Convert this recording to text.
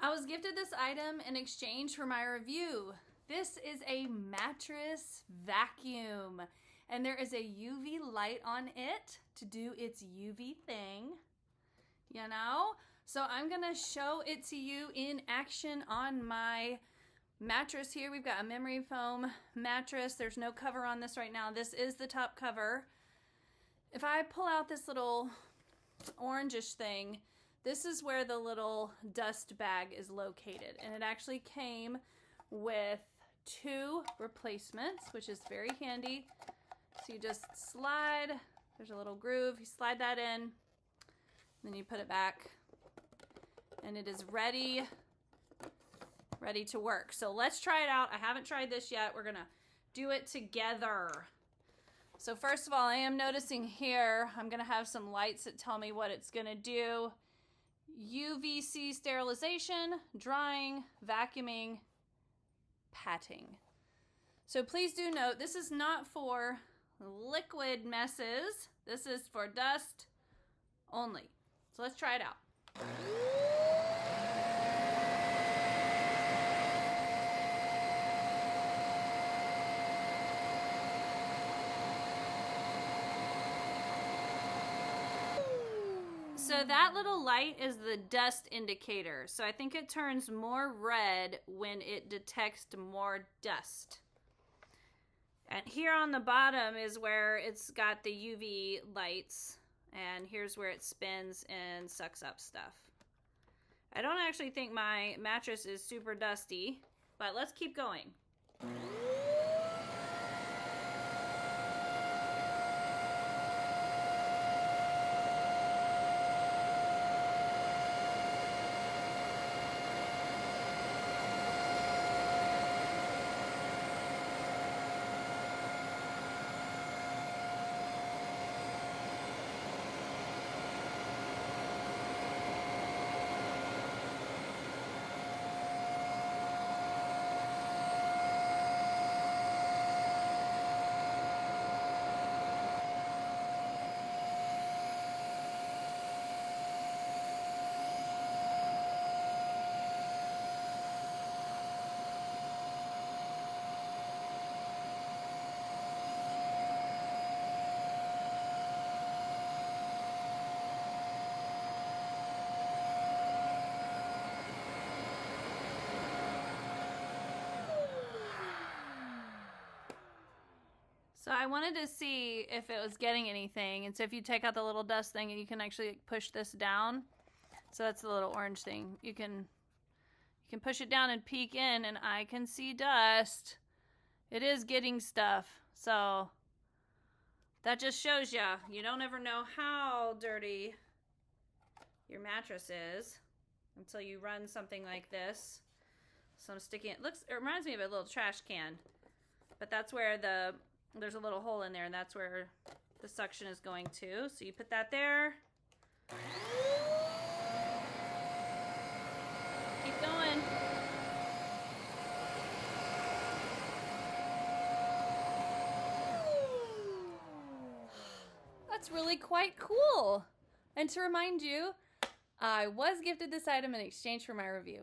I was gifted this item in exchange for my review. This is a mattress vacuum, and there is a UV light on it to do its UV thing, you know? So I'm gonna show it to you in action on my mattress here. We've got a memory foam mattress. There's no cover on this right now. This is the top cover. If I pull out this little orangish thing, this is where the little dust bag is located, and it actually came with 2 replacements, which is very handy. So you just slide, there's a little groove, you slide that in, then you put it back, and it is ready to work. So let's try it out. I haven't tried this yet. We're gonna do it together. So first of all, I am noticing here, I'm gonna have some lights that tell me what it's gonna do. UVC sterilization, drying, vacuuming, patting. So please do note, this is not for liquid messes. This is for dust only. So let's try it out. So that little light is the dust indicator. So I think it turns more red when it detects more dust. And here on the bottom is where it's got the UV lights. And here's where it spins and sucks up stuff. I don't actually think my mattress is super dusty, but let's keep going. So I wanted to see if it was getting anything. And so if you take out the little dust thing, you can actually push this down. So that's the little orange thing. You can push it down and peek in, and I can see dust. It is getting stuff. So that just shows you don't ever know how dirty your mattress is until you run something like this. So I'm sticking it. It reminds me of a little trash can. But that's where there's a little hole in there, and that's where the suction is going to. So you put that there. Keep going. That's really quite cool. And to remind you, I was gifted this item in exchange for my review.